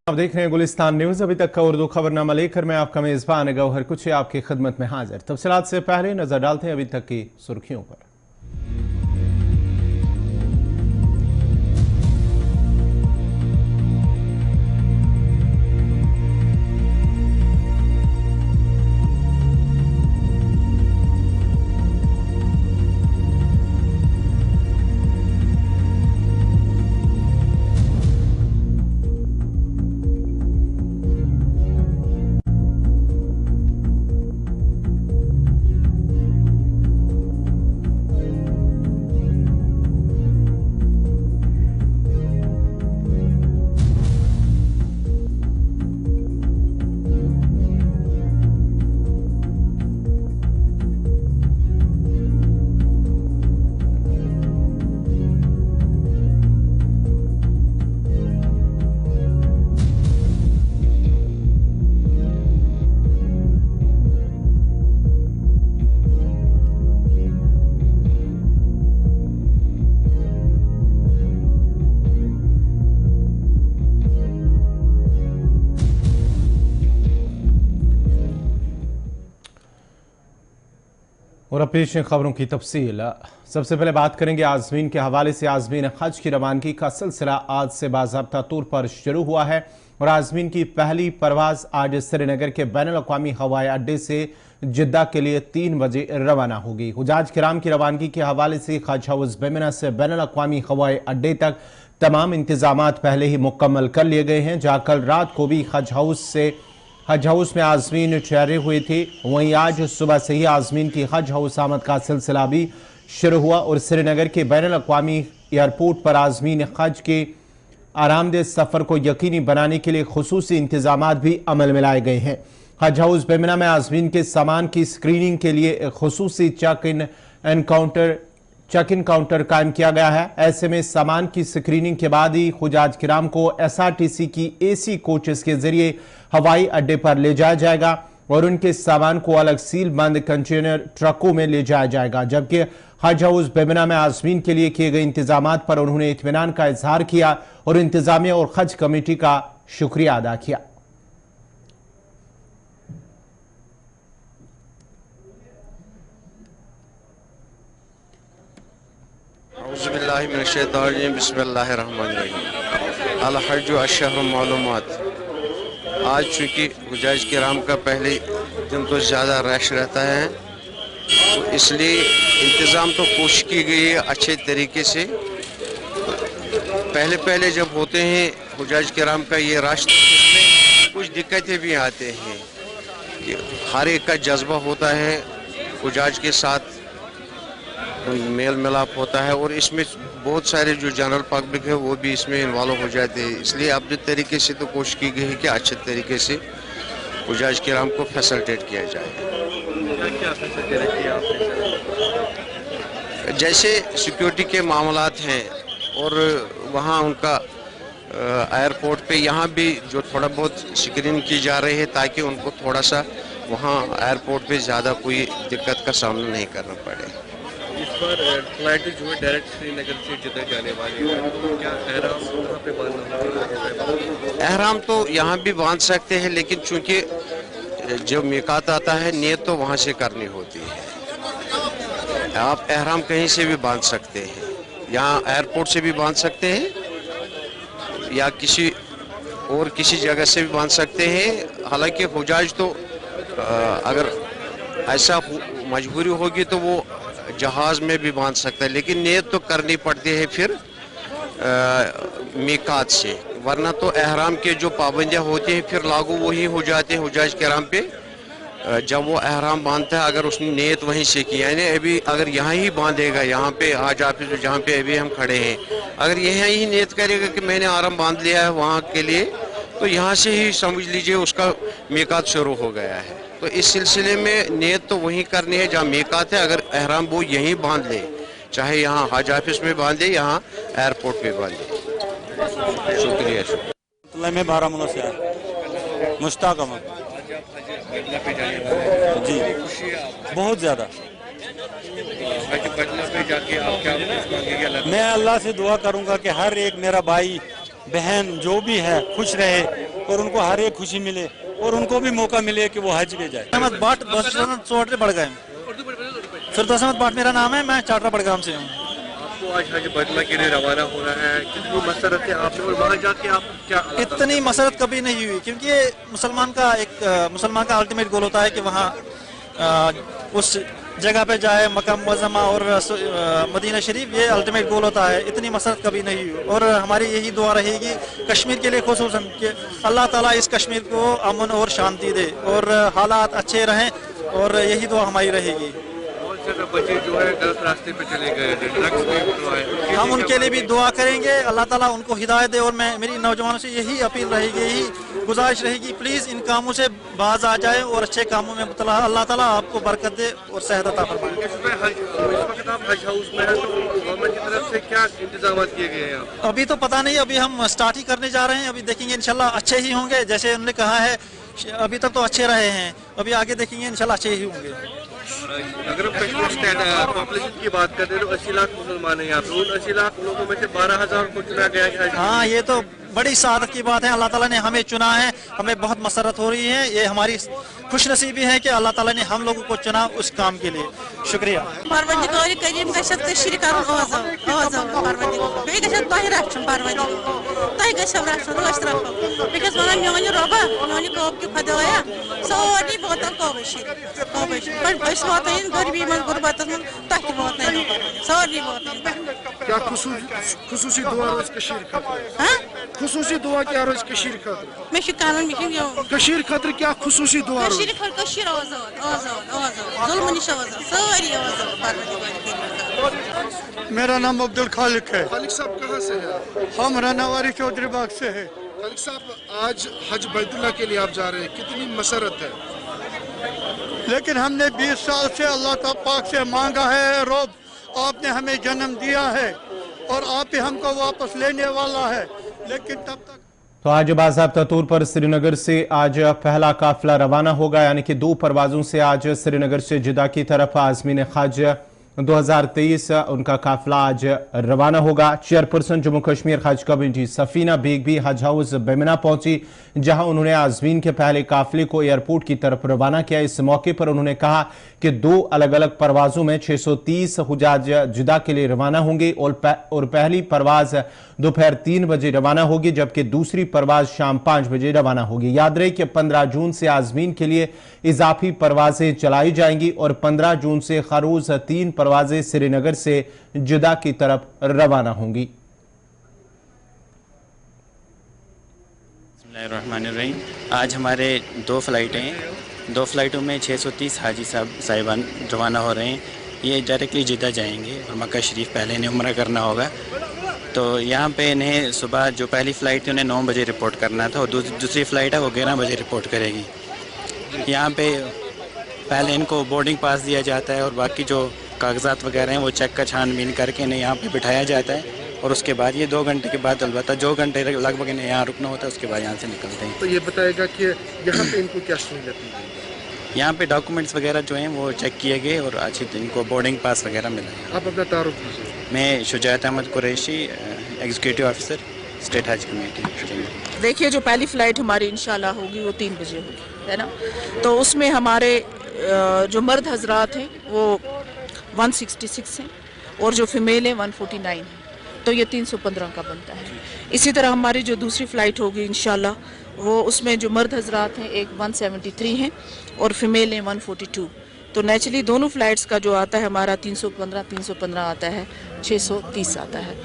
आप देख रहे हैं गुलिस्तान न्यूज। अभी तक का उर्दू खबरनामा लेकर मैं आपका मेजबान गौहर कुछ आपकी खिदमत में हाजिर। तफसीलात से पहले नजर डालते हैं अभी तक की सुर्खियों पर। और अब पेश खबरों की तफसील। सबसे पहले बात करेंगे आज़मीन के हवाले से। आज़मीन हज की रवानगी का सिलसिला आज से बाज़ाब्ता तौर पर शुरू हुआ है और आज़मीन की पहली परवाज़ आज श्रीनगर के बैनुल-अक़वामी हवाई अड्डे से जिद्दा के लिए 3 बजे रवाना होगी। हुजाज किराम की रवानगी के हवाले से हज हाउस बेमिना से बैनुल-अक़वामी हवाई अड्डे तक तमाम इंतजामात पहले ही मुकम्मल कर लिए गए हैं। जहाँ कल रात को भी हज हाउस में आज़मीन ठहरे हुए थे, वहीं आज सुबह से ही आज़मीन की हज हाउस आमद का सिलसिला भी शुरू हुआ और श्रीनगर के बैनुल-अक़वामी एयरपोर्ट पर आज़मीन हज के आरामदेह सफ़र को यकीनी बनाने के लिए खुसूसी इंतजामात भी अमल में लाए गए हैं। हज हाउस बेमिना में आज़मीन के सामान की स्क्रीनिंग के लिए खुसूसी चेक इन काउंटर कायम किया गया है। ऐसे में सामान की स्क्रीनिंग के बाद ही हुजाज किराम को SRTC की AC कोचेस के जरिए हवाई अड्डे पर ले जाया जाएगा और उनके सामान को अलग सील बंद कंटेनर ट्रकों में ले जाया जाएगा। जबकि हज हाउस बेमिना में आज़मीन के लिए किए गए इंतजामात पर उन्होंने इत्मीनान का इजहार किया और इंतजामिया और हज कमेटी का शुक्रिया अदा किया। आज चूँकि हुजाज किराम का पहले दिन तो ज़्यादा रश रहता है, तो इसलिए इंतज़ाम तो कोशिश की गई है अच्छे तरीके से। पहले जब होते हैं हुजाज किराम का ये रश, इसमें कुछ दिक्कतें भी आते हैं कि हर एक का जज्बा होता है, हुजाज के साथ मेल मिलाप होता है और इसमें बहुत सारे जो जनरल पब्लिक है वो भी इसमें इन्वॉल्व हो जाते हैं। इसलिए अपने तरीके से तो कोशिश की गई है कि अच्छे तरीके से हुजाज किराम को फैसिलिटेट किया जाए। क्या फैसिलिटेट किया आपने? जैसे सिक्योरिटी के मामलात हैं और वहाँ उनका एयरपोर्ट पे यहाँ भी जो थोड़ा बहुत स्क्रीनिंग की जा रही है ताकि उनको थोड़ा सा वहाँ एयरपोर्ट पे ज़्यादा कोई दिक्कत का सामना नहीं करना पड़े। इस बार फ्लाइट जो है डायरेक्ट श्रीनगर से जिद्दा जाने वाली है, तो क्या एहराम कहाँ पे बांधना होगा? एहराम तो यहाँ भी बांध सकते हैं, लेकिन चूंकि जब मीकात आता है नियत तो वहाँ से करनी होती है। आप एहराम कहीं से भी बांध सकते हैं, यहाँ एयरपोर्ट से भी बांध सकते हैं या किसी जगह से भी बांध सकते हैं। हालांकि हुजाज तो अगर ऐसा मजबूरी होगी तो वो जहाज में भी बांध सकता है, लेकिन नियत तो करनी पड़ती है फिर मीकात से, वरना तो एहराम के जो पाबंदियां होती हैं फिर लागू वही हो जाते हैं हुजाज किराम पे। जब वो एहराम बांधता है अगर उसने नियत वहीं से की, यानी अभी अगर यहाँ ही बांधेगा, यहाँ पे हज ऑफिस जहाँ पे अभी हम खड़े हैं, अगर यहाँ ही नियत करेगा कि मैंने आराम बांध लिया है वहाँ के लिए, तो यहाँ से ही समझ लीजिए उसका मीकात शुरू हो गया है। तो इस सिलसिले में नियत तो वहीं करनी है जहाँ मीकात है। अगर एहराम वो यहीं बांध ले, चाहे यहाँ हज ऑफिस में बांधे, यहाँ एयरपोर्ट पे बांधे। शुक्रिया। मैं बारामूला से आया, मुश्ताक अहमद जी। बहुत ज़्यादा मैं अल्लाह से दुआ करूंगा कि हर एक मेरा भाई बहन जो भी है खुश रहे और उनको हर एक खुशी मिले और उनको भी मौका मिले कि वो हज पे जाए। अहमद बाट चौधरी बड़गाम, फिरदौस अहमद बाट मेरा नाम है, मैं चाटरा बड़गाम से हूँ। आपको आज हज बैतुल्लाह के लिए रवाना होना है, कितनी मसरत है आपने और वहाँ जाके आप क्या इतनी मसरत कभी नहीं हुई, क्योंकि ये मुसलमान का अल्टीमेट गोल होता है कि वहाँ उस जगह पे जाए, मक्का मुअज़्ज़मा और मदीना शरीफ, ये अल्टीमेट गोल होता है। इतनी मसरत कभी नहीं हुई और हमारी यही दुआ रहेगी कश्मीर के लिए खुसूसन कि अल्लाह ताला इस कश्मीर को अमन और शांति दे और हालात अच्छे रहें, और यही दुआ हमारी रहेगी। बहुत ज्यादा बच्चे जो है गलत रास्ते पे चले गए, ड्रग्स में उतरवाए, हम उनके लिए भी दुआ करेंगे, अल्लाह ताला उनको हिदायत दे। और मेरी नौजवानों से यही अपील रहेगी, यही गुजारिश रहेगी, प्लीज़ इन कामों से बाज आ जाए और अच्छे कामों में मुतला। अल्लाह ताला आपको बरकत दे और सेहत अता फरमाए। इस वक्त आप हज हाउस में हैं, तो गवर्नमेंट की तरफ से क्या इंतजाम किए गए हैं? अभी तो पता नहीं, अभी हम स्टार्ट ही करने जा रहे हैं, अभी देखेंगे इंशाल्लाह अच्छे ही होंगे, जैसे उन्होंने कहा है। अभी तक तो अच्छे रहे हैं, अभी आगे देखेंगे इंशाल्लाह अच्छे ही होंगे। अगर हम कश्मीर पॉपुलेशन की बात करते हैं तो 80 लाख मुसलमान हैं यहाँ पे, उन 80 लाख लोगों में से 12,000 को चुना गया है। हाँ, ये तो बड़ी सादत की बात है, अल्लाह ताला ने हमें चुना है, हमें बहुत मसरत हो रही है, ये हमारी खुशनसीबी है कि अल्लाह ताला ने हम लोगों को चुना उस काम के लिए। शुक्रिया। परवरदिगार करीम गशत कशीर करन आजाद परवरदिगार बे गशत तोह रखन परवरदिगार तोह गशत रखन रोश रखो because one maven rava maven कोब की खुदाया सारी बोतल कोबशीर पर बस होता है गरीबी में गुरबत में तक होता है सारी बोतल क्या खुसूसी दुआ रोज कशीर खतर? हां खुसूसी दुआ क्या रोज कशीर खतर? मैं शिकानन में कशीर खतर क्या खुसूसी दुआ रोज? कशीर खतर कशीर आजाद जुल्म निशा आजाद सारी आजाद परवरदिगार। मेरा नाम अब्दुल खालिक है। खालिक साहब कहाँ से हैं? हम रानावारी चौधरी बाग से है। खालिक साहब, आज हज बैतुल्लाह के लिए आप जा रहे हैं, कितनी मसरत है? लेकिन हमने 20 साल से अल्लाह पाक से मांगा है, रब आपने हमें जन्म दिया है और आप ही हमको वापस लेने वाला है, लेकिन तब तक। तो आज बाज़ाब्ता तौर पर श्रीनगर से आज पहला काफिला रवाना होगा, यानी कि 2 परवाज़ों से आज श्रीनगर से जिद्दा की तरफ आज़मीन हज 2023 उनका काफिला आज रवाना होगा। चेयरपर्सन जम्मू कश्मीर हज कमेटी सफीना बेग भी हज हाउस बेमिना पहुंची, जहां उन्होंने आज़मीन के पहले काफिले को एयरपोर्ट की तरफ रवाना किया। इस मौके पर उन्होंने कहा कि 2 अलग अलग परवाज़ों में 630 हुजाज जिद्दा के लिए रवाना होंगे और पहली परवाज़ दोपहर 3 बजे रवाना होगी, जबकि दूसरी परवाज़ शाम 5 बजे रवाना होगी। याद रहे कि 15 जून से आज़मीन के लिए इजाफी परवाज़ें चलाई जाएंगी और 15 जून से हर रोज़ 3 परवाज़ें श्रीनगर से जिद्दा की तरफ रवाना होंगी। बिस्मिल्लाहिर्रहमानिर्रहीम। आज हमारे 2 फ़्लाइटें हैं, 2 फ़्लाइटों में 630 हाजी साहिबान रवाना हो रहे हैं। ये डायरेक्टली जिद्दा जाएंगे और मक्का शरीफ पहले इन्हें उम्रा करना होगा। तो यहाँ पे इन्हें सुबह जो पहली फ़्लाइट थी उन्हें 9 बजे रिपोर्ट करना था और दूसरी फ़्लाइट है वो 11 बजे रिपोर्ट करेगी। यहाँ पे पहले इनको बोर्डिंग पास दिया जाता है और बाकी जो कागजात वगैरह हैं वो चेक का छानबीन करके इन्हें यहाँ पे बिठाया जाता है और उसके बाद ये 2 घंटे के बाद अलबत्ता जो घंटे लगभग इन्हें यहाँ रुकना होता है उसके बाद यहाँ से निकलते हैं। तो ये बताएगा कि यहाँ पे इनको क्या सहूलियत मिलेगी? यहाँ पे डॉक्यूमेंट्स वगैरह जो हैं वो चेक किए गए और अच्छी इनको बोर्डिंग पास वगैरह मिला। आप अपना तारुफ कीजिए। मैं Shujaat Ahmed Qureshi, executive officer state Haj committee. देखिए, जो पहली फ़्लाइट हमारी इंशाल्लाह होगी वो 3 बजे होगी, है ना। तो उसमें हमारे जो मर्द हजरात हैं वो 166 हैं और जो फीमेल हैं 149 हैं, तो ये 315 का बनता है। इसी तरह हमारी जो दूसरी फ़्लाइट होगी इंशाल्लाह वो उसमें जो मर्द हजरात हैं एक 173 हैं और फीमेल हैं 142। तो नेचुरली दोनों फ़्लाइट्स का जो आता है हमारा 315 आता है, 630 आता है।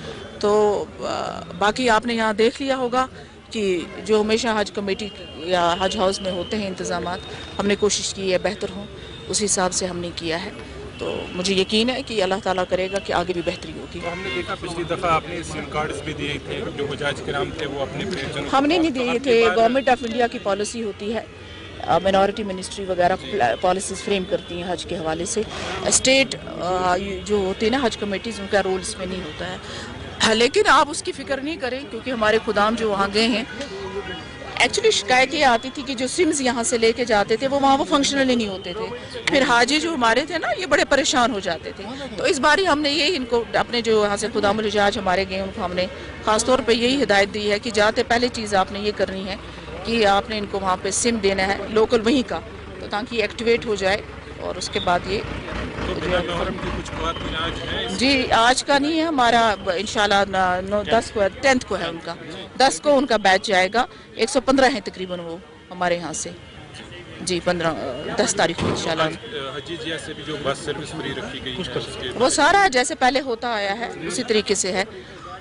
तो बाकी आपने यहाँ देख लिया होगा कि जो हमेशा हज कमेटी या हज हाउस में होते हैं इंतज़ामात, हमने कोशिश की है बेहतर हों, उस हिसाब से हमने किया है। तो मुझे यकीन है कि अल्लाह ताला करेगा कि आगे भी बेहतरी होगी। हमने देखा पिछली दफ़ा आपने सिम कार्ड्स भी दिए थे, जो हुजाज किराम थे वो अपने प्रियजनों हमने नहीं दिए थे। गवर्नमेंट ऑफ इंडिया की पॉलिसी होती है, मिनॉरिटी मिनिस्ट्री वगैरह पॉलिसीज़ फ्रेम करती हैं हज के हवाले से। स्टेट जो होती है ना हज कमेटीज़, उनका रोल इसमें नहीं होता है। लेकिन आप उसकी फ़िक्र नहीं करें, क्योंकि हमारे खुदाम जो वहाँ गए हैं, एक्चुअली शिकायत ये आती थी कि जो सिम्स यहाँ से लेके जाते थे वो वहाँ वो फंक्शनल ही नहीं होते थे। फिर हाजी जो हमारे थे ना, ये बड़े परेशान हो जाते थे। तो इस बार ही हमने ये इनको अपने जो यहाँ से खुदामुल हिजाज हमारे गए, उनको हमने ख़ास तौर पे यही हिदायत दी है कि जाते पहले चीज़ आपने ये करनी है कि आपने इनको वहाँ पे सिम देना है लोकल वहीं का, तो ताकि एक्टिवेट हो जाए और उसके बाद ये मुहर्रम की कुछ ख्वातीन आज हैं? जी आज का नहीं है हमारा, इंशाल्लाह 10 को 10th को है उनका, 10 को उनका बैच जाएगा। 115 है तकरीबन वो हमारे यहाँ से जी, 10 तारीख को इंशाल्लाह। हजीजिया से भी जो बस सर्विस फ्री रखी गई है वो सारा जैसे पहले होता आया है उसी तरीके से है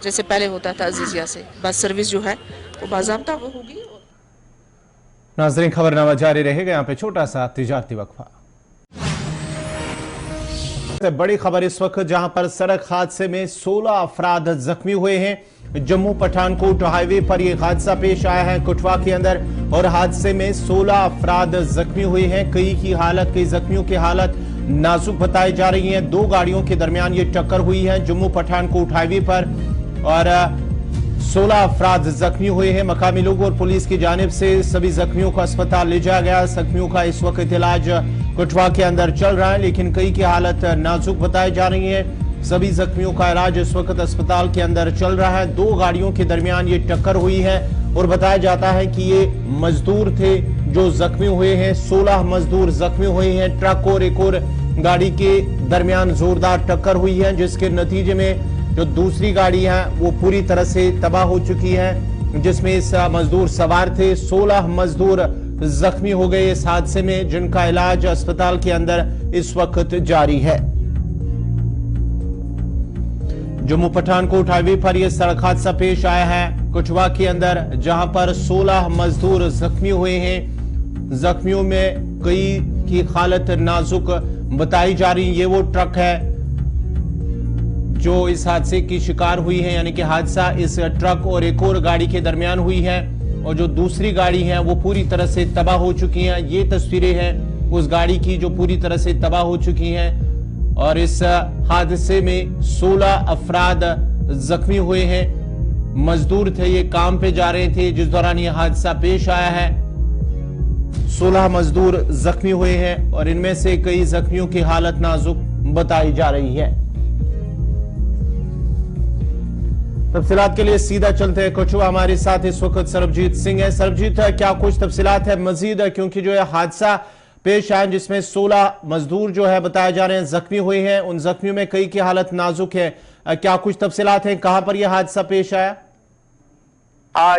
जैसे पहले होता था। अजीजिया से बस सर्विस जो है वो बाज़ाब्ता वो होगी। नाज़रीन खबरनामा जारी रहेगा, यहाँ पे छोटा सा तिजारती वक्फा। बड़ी खबर इस वक्त जहां पर सड़क हादसे में 16 अफराद जख्मी हुए हैं। जम्मू पठानकोट हाईवे पर यह हादसा पेश आया है कठुआ के अंदर, और हादसे में 16 अफराद जख्मी हुए हैं। कई जख्मियों की हालत नाजुक बताई जा रही है। दो गाड़ियों के दरमियान ये टक्कर हुई है जम्मू पठानकोट हाईवे पर, और 16 अफराद जख्मी हुए हैं। मकामी लोगों और पुलिस की जानिब से सभी जख्मियों को अस्पताल ले जाया गया। जख्मियों का इस वक्त इलाज कठुआ के अंदर चल रहा है, लेकिन कई की हालत नाजुक बताई जा रही है। सभी जख्मियों का इलाज इस वक्त अस्पताल के अंदर चल रहा है। दो गाड़ियों के दरमियान ये टक्कर हुई है, और बताया जाता है कि ये मजदूर थे जो जख्मी हुए हैं। 16 मजदूर जख्मी हुए हैं। ट्रक और एक और गाड़ी के दरमियान जोरदार टक्कर हुई है, जिसके नतीजे में जो दूसरी गाड़ी है वो पूरी तरह से तबाह हो चुकी है, जिसमें इस मजदूर सवार थे। 16 मजदूर जख्मी हो गए इस हादसे में, जिनका इलाज अस्पताल के अंदर इस वक्त जारी है। जम्मू पठानकोट हाईवे पर यह सड़क हादसा पेश आया है कठुआ के अंदर, जहां पर 16 मजदूर जख्मी हुए हैं। जख्मियों में कई की हालत नाजुक बताई जा रही है। ये वो ट्रक है जो इस हादसे की शिकार हुई है, यानी कि हादसा इस ट्रक और एक और गाड़ी के दरमियान हुई है, और जो दूसरी गाड़ी है वो पूरी तरह से तबाह हो चुकी हैं। ये तस्वीरें हैं उस गाड़ी की जो पूरी तरह से तबाह हो चुकी हैं, और इस हादसे में 16 अफराद जख्मी हुए हैं। मजदूर थे, ये काम पे जा रहे थे जिस दौरान ये हादसा पेश आया है। 16 मजदूर जख्मी हुए हैं, और इनमें से कई जख्मियों की हालत नाजुक बताई जा रही है। तफसीलात के लिए सीधा चलते हैं कठुआ। हमारे साथ इस वक्त सरबजीत सिंह है। सरबजीत, क्या कुछ तफसीलात है मजीद, क्योंकि जो है हादसा पेश आया जिसमें 16 मजदूर जो है बताए जा रहे हैं जख्मी हुए हैं, उन जख्मियों में कई की हालत नाजुक है। क्या कुछ तफसीलात हैं, कहां पर यह हादसा पेश आया?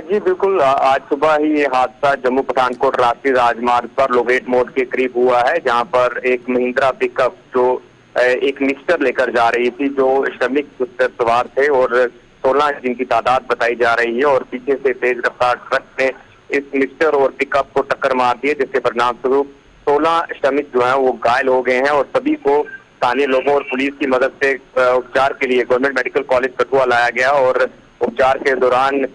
जी बिल्कुल, आज सुबह ही ये हादसा जम्मू पठानकोट राष्ट्रीय राजमार्ग पर लोगेट मोड़ के करीब हुआ है, जहां पर एक महिंद्रा पिकअप जो एक मिक्सचर लेकर जा रही थी, जो श्रमिक सवार थे और 16 जिनकी तादाद बताई जा रही है, और पीछे से तेज रफ्तार ट्रक ने इस मिक्सचर और पिकअप को टक्कर मार दी, जिसके परिणाम स्वरूप 16 श्रमिक जो हैं वो घायल हो गए हैं, और सभी को स्थानीय लोगों और पुलिस की मदद से उपचार के लिए गवर्नमेंट मेडिकल कॉलेज कठुआ लाया गया। और उपचार के दौरान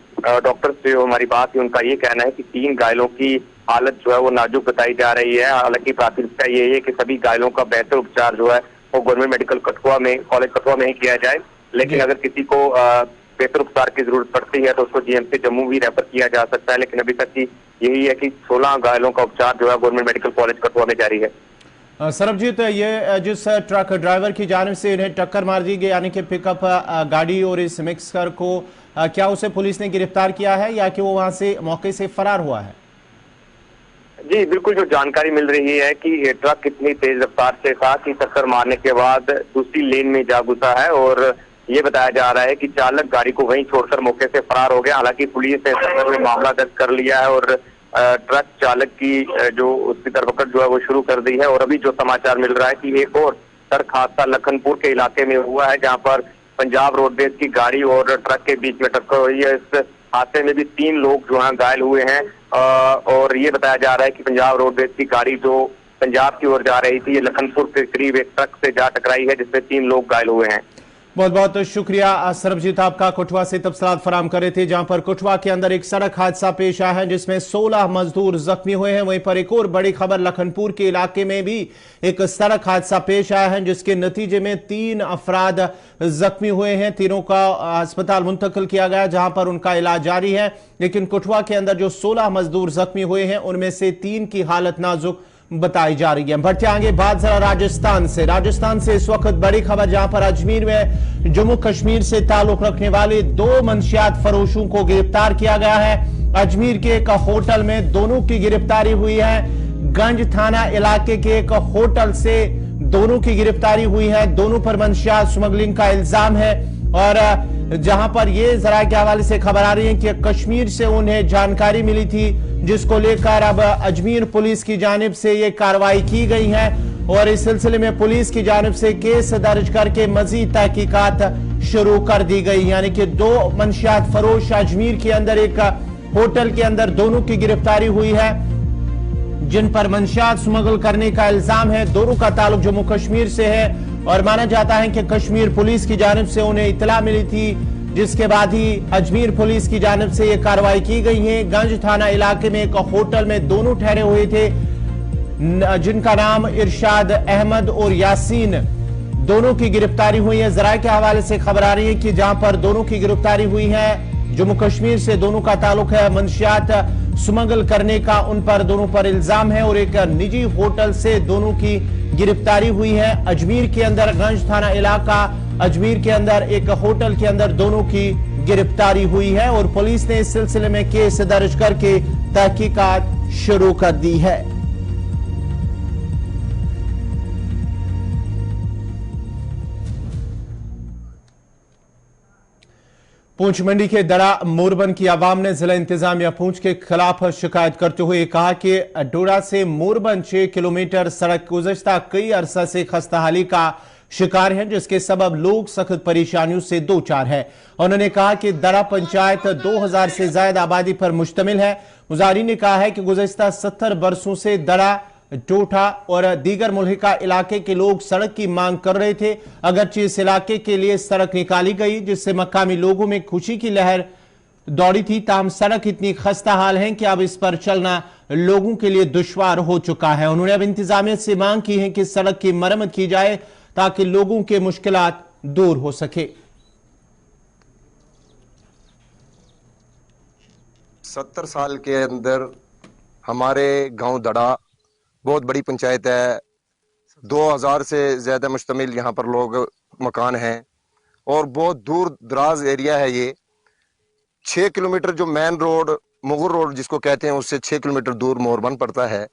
डॉक्टर से हमारी बात हुई, उनका ये कहना है कि 3 घायलों की हालत जो है वो नाजुक बताई जा रही है। हालांकि प्राथमिकता ये है कि सभी घायलों का बेहतर उपचार जो है वो गवर्नमेंट मेडिकल कॉलेज कठुआ में ही किया जाए, लेकिन अगर किसी को बेहतर उपचार की जरूरत पड़ती है तो उसको जीएमसी जम्मू भी रेफर किया जा सकता है। लेकिन अभी तक की यही है कि 16 घायलों का उपचार जो है गवर्नमेंट मेडिकल कॉलेज कठुआ में जारी है। सरबजीत, ये जिस ट्रक ड्राइवर की जानिब से इन्हें टक्कर मार दी गई, यानी कि पिकअप गाड़ी और इस मिक्सर को, क्या उसे पुलिस ने गिरफ्तार किया है या कि वो वहां से मौके से फरार हुआ है? जी बिल्कुल, जो जानकारी मिल रही है कि ट्रक इतनी तेज रफ्तार से था कि टक्कर मारने के बाद दूसरी लेन में जा घुसा है, और ये बताया जा रहा है कि चालक गाड़ी को वहीं छोड़कर मौके से फरार हो गया। हालांकि पुलिस ने संदर्भ में मामला दर्ज कर लिया है, और ट्रक चालक की जो उसकी धरपकड़ जो है वो शुरू कर दी है। और अभी जो समाचार मिल रहा है कि एक और सड़क हादसा लखनपुर के इलाके में हुआ है, जहां पर पंजाब रोडवेज की गाड़ी और ट्रक के बीच में टक्कर हुई है। इस हादसे में भी 3 लोग जो है घायल हुए हैं, और ये बताया जा रहा है कि पंजाब रोडवेज की गाड़ी जो पंजाब की ओर जा रही थी, ये लखनपुर के करीब एक ट्रक से जा टकराई है, जिसमें 3 लोग घायल हुए हैं। बहुत बहुत शुक्रिया सरबजीत, आपका कठुआ से तफसीलात फराम कर रहे थे, जहां पर कठुआ के अंदर एक सड़क हादसा पेश आया है जिसमें 16 मजदूर जख्मी हुए हैं। वहीं पर एक और बड़ी खबर, लखनपुर के इलाके में भी एक सड़क हादसा पेश आया है जिसके नतीजे में 3 अफराद जख्मी हुए हैं। तीनों का अस्पताल मुंतकिल किया गया, जहां पर उनका इलाज जारी है। लेकिन कठुआ के अंदर जो 16 मजदूर जख्मी हुए हैं उनमें से 3 की हालत नाजुक बताई जा रही है। बढ़ते आगे बात जरा राजस्थान से इस वक्त बड़ी खबर, जहां पर अजमेर में जम्मू कश्मीर से ताल्लुक रखने वाले 2 मंशियात फरोशों को गिरफ्तार किया गया है। अजमेर के एक होटल में दोनों की गिरफ्तारी हुई है। गंज थाना इलाके के एक होटल से दोनों की गिरफ्तारी हुई है। दोनों पर मंशियात स्मगलिंग का इल्जाम है और जहां पर ये जरा के हवाले से खबर आ रही है कि कश्मीर से उन्हें जानकारी मिली थी, जिसको लेकर अब अजमेर पुलिस की जानिब से ये कार्रवाई की गई है और इस सिलसिले में पुलिस की जानिब से केस दर्ज करके मजीद तहकीकात शुरू कर दी गई। यानी कि 2 मंशियात फरोश अजमेर के अंदर एक होटल के अंदर दोनों की गिरफ्तारी हुई है, जिन पर मंशियात स्मगल करने का इल्जाम है। दोनों का ताल्लुक जम्मू कश्मीर से है और माना जाता है कि कश्मीर पुलिस की जानिब से उन्हें इतला मिली थी, जिसके बाद ही अजमेर पुलिस की जानिब से यह कार्रवाई की गई है। गंज थाना इलाके में एक होटल में दोनों ठहरे हुए थे, जिनका नाम इरशाद अहमद और यासीन, दोनों की गिरफ्तारी हुई है। जराये के हवाले से खबर आ रही है कि जहां पर दोनों की गिरफ्तारी हुई है, जम्मू कश्मीर से दोनों का ताल्लुक है, मंशियात स्मगल करने का उन पर दोनों पर इल्जाम है और एक निजी होटल से दोनों की गिरफ्तारी हुई है। अजमेर के अंदर गंज थाना इलाका अजमेर के अंदर एक होटल के अंदर दोनों की गिरफ्तारी हुई है और पुलिस ने इस सिलसिले में केस दर्ज करके तहकीकात शुरू कर दी है। पूंछ मंडी के दड़ा मोरबन की आवाम ने जिला इंतजामिया पूंछ के खिलाफ शिकायत करते हुए कहा कि डोडा से मोरबन 6 किलोमीटर सड़क गुज़श्ता कई अरसा से खस्ताहाली का शिकार है, जिसके सबब लोग सख्त परेशानियों से दो चार है। उन्होंने कहा कि दड़ा पंचायत 2000 से ज्यादा आबादी पर मुश्तमिल है। मुजाहिरीन ने कहा है कि गुज़श्ता 70 बरसों से दड़ा, टोठा और दीगर मुल्हिका इलाके के लोग सड़क की मांग कर रहे थे। अगरचे इस इलाके के लिए सड़क निकाली गई, जिससे मकामी लोगों में खुशी की लहर दौड़ी थी, ताहम सड़क इतनी खस्ता हाल है कि अब इस पर चलना लोगों के लिए दुश्वार हो चुका है। उन्होंने अब इंतजामिया से मांग की है कि सड़क की मरम्मत की जाए ताकि लोगों के मुश्किलात दूर हो सके। 70 साल के अंदर हमारे गांव दड़ा बहुत बड़ी पंचायत है, 2000 से ज्यादा मुश्तमिल यहाँ पर लोग मकान हैं और बहुत दूर दराज एरिया है ये। 6 किलोमीटर जो मेन रोड मुगल रोड जिसको कहते हैं, उससे 6 किलोमीटर दूर मोरबन पड़ता है।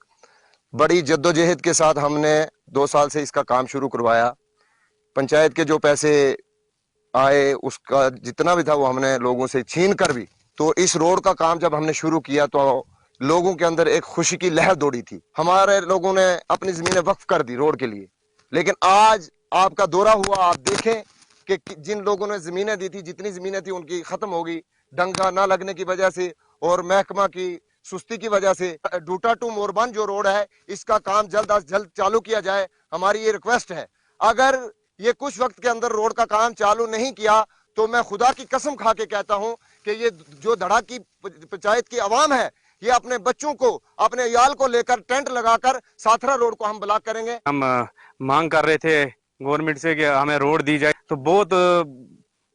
बड़ी जद्दोजहद के साथ हमने 2 साल से इसका काम शुरू करवाया। पंचायत के जो पैसे आए उसका जितना भी था वो हमने लोगों से छीन कर भी, तो इस रोड का काम जब हमने शुरू किया तो लोगों के अंदर एक खुशी की लहर दौड़ी थी। हमारे लोगों ने अपनी जमीनें वक्फ कर दी रोड के लिए, लेकिन आज आपका दौरा हुआ, आप देखें कि जिन लोगों ने जमीनें दी थी, जितनी जमीनें थी उनकी खत्म हो गई, डंगा ना लगने की वजह से और महकमा की सुस्ती की वजह से। डूटा टू मोरबन जो रोड है, इसका काम जल्द अज जल्द चालू किया जाए, हमारी ये रिक्वेस्ट है। अगर ये कुछ वक्त के अंदर रोड का काम चालू नहीं किया तो मैं खुदा की कसम खा के कहता हूं कि ये जो दड़ा की पंचायत की आवाम है, ये अपने बच्चों को, अपने याल को लेकर टेंट लगाकर साथरा रोड को हम ब्लॉक करेंगे। हम मांग कर रहे थे गवर्नमेंट से कि हमें रोड दी जाए, तो बहुत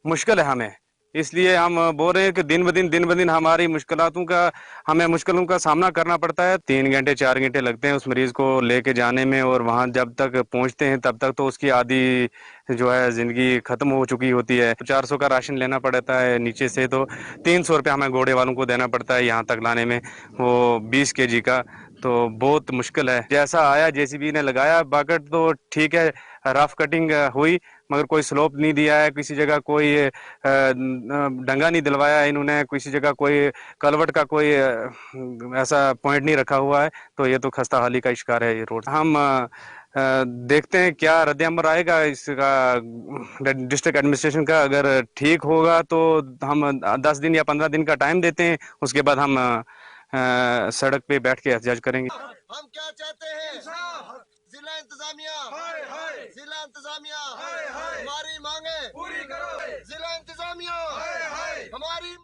मुश्किल है हमें, इसलिए हम बोल रहे हैं कि दिन ब दिन हमारी हमें मुश्किलों का सामना करना पड़ता है। 3 घंटे 4 घंटे लगते हैं उस मरीज को लेके जाने में और वहाँ जब तक पहुँचते हैं तब तक तो उसकी आधी जो है जिंदगी खत्म हो चुकी होती है। 400 का राशन लेना पड़ता है नीचे से, तो 300 रुपये हमें घोड़े वालों को देना पड़ता है यहाँ तक लाने में, वो 20 kg का, तो बहुत मुश्किल है। जैसा आया जेसीबी ने लगाया बाकट तो ठीक है, रफ कटिंग हुई, मगर कोई स्लोप नहीं दिया है, किसी जगह कोई डंगा नहीं दिलवाया इन्होंने, किसी जगह कोई कलवट का कोई ऐसा पॉइंट नहीं रखा हुआ है, तो ये तो खस्ता हाली का शिकार है ये रोड। हम देखते हैं क्या रद्द-ए-अमल आएगा इसका डिस्ट्रिक्ट एडमिनिस्ट्रेशन का। अगर ठीक होगा तो हम 10 दिन या 15 दिन का टाइम देते हैं, उसके बाद हम सड़क पे बैठ के एहतजाज करेंगे। हम क्या चाहते हैं? जिला इंतजामिया हमारी मांगे पूरी करो। जिला इंतजामिया हमारी।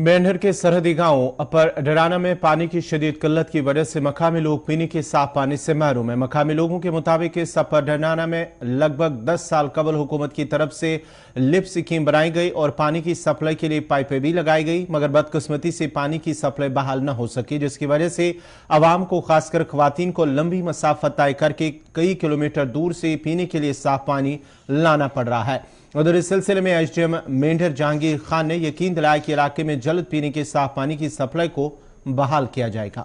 मेंढर के सरहदी गांव अपर डराना में पानी की शदीद किल्लत की वजह से मकामी लोग पीने के साफ पानी से महरूम है। मकामी लोगों के मुताबिक इस अपर डराना में लगभग 10 साल कबल हुकूमत की तरफ से लिफ्ट स्कीम बनाई गई और पानी की सप्लाई के लिए पाइपें भी लगाई गई, मगर बदकिस्मती से पानी की सप्लाई बहाल न हो सकी, जिसकी वजह से आवाम को, खासकर खवातीन को लंबी मसाफत तय करके कई किलोमीटर दूर से पीने के लिए साफ पानी लाना पड़ रहा है। उधर इस सिलसिले में एसडीएम मेंढर जहांगीर खान ने यकीन दिलाया कि इलाके में जल्द पीने के साफ पानी की सप्लाई को बहाल किया जाएगा।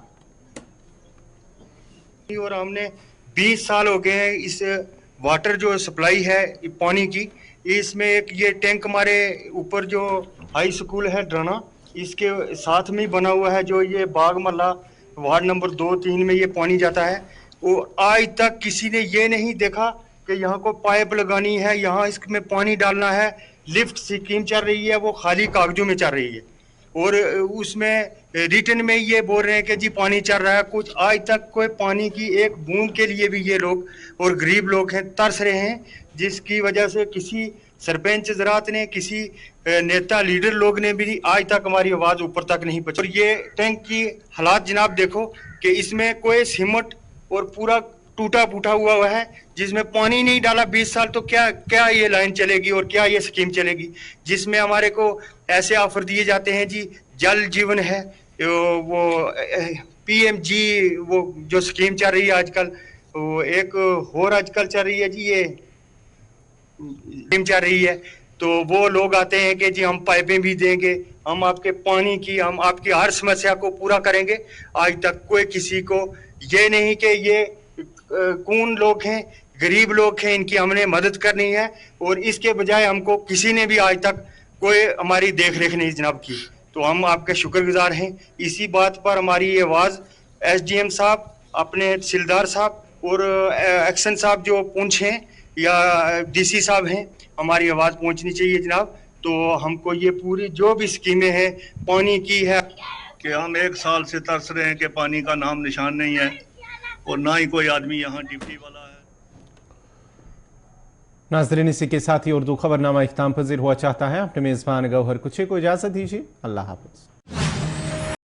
और हमने 20 साल हो गए हैं इस वाटर जो सप्लाई है पानी की, इसमें एक ये टैंक हमारे ऊपर जो हाई स्कूल है डराना, इसके साथ में ही बना हुआ है, जो ये बाग मल्ला वार्ड नंबर 2-3 में ये पानी जाता है। और आज तक किसी ने ये नहीं देखा कि यहाँ को पाइप लगानी है, यहाँ इसमें पानी डालना है। लिफ्ट स्कीम चल रही है, वो खाली कागजों में चल रही है और उसमें रिटर्न में ये बोल रहे हैं कि जी पानी चल रहा है। कुछ आज तक कोई पानी की एक बूंद के लिए भी ये लोग और गरीब लोग हैं तरस रहे हैं, जिसकी वजह से किसी सरपंच ज़रात ने, किसी नेता लीडर लोग ने भी आज तक हमारी आवाज़ ऊपर तक नहीं पहुंची। और ये टैंक की हालात जनाब देखो कि इसमें कोई सीमेंट और पूरा टूटा फूटा हुआ है, जिसमें पानी नहीं डाला 20 साल, तो क्या ये लाइन चलेगी और क्या ये स्कीम चलेगी। जिसमें हमारे को ऐसे ऑफर दिए जाते हैं जी, जल जीवन है, वो PMG वो जो स्कीम चल रही है आजकल, वो एक और आजकल चल रही है जी, ये स्कीम चल रही है। तो वो लोग आते हैं कि जी हम पाइपें भी देंगे, हम आपके पानी की, हम आपकी हर समस्या को पूरा करेंगे। आज तक कोई किसी को ये नहीं कि ये कौन लोग हैं, गरीब लोग हैं, इनकी हमने मदद करनी है, और इसके बजाय हमको किसी ने भी आज तक कोई हमारी देख रेख नहीं जनाब की। तो हम आपके शुक्रगुजार हैं। इसी बात पर हमारी ये आवाज़ SDM साहब, अपने तहसीलदार साहब और एक्शन साहब जो पुंछ हैं या DC साहब हैं, हमारी आवाज़ पहुंचनी चाहिए जनाब। तो हमको ये पूरी जो भी स्कीमें हैं पानी की है कि हम 1 साल से तरस रहे हैं कि पानी का नाम निशान नहीं है और ना ही कोई आदमी यहाँ ड्यूटी वाला है। नाज़रीन, इसी के साथ ही उर्दू खबरनामा इख्तिताम पज़ीर हुआ चाहता है। अपने मेज़बान गौहर कुछे को इजाज़त दीजिए। अल्लाह हाफ़िज़।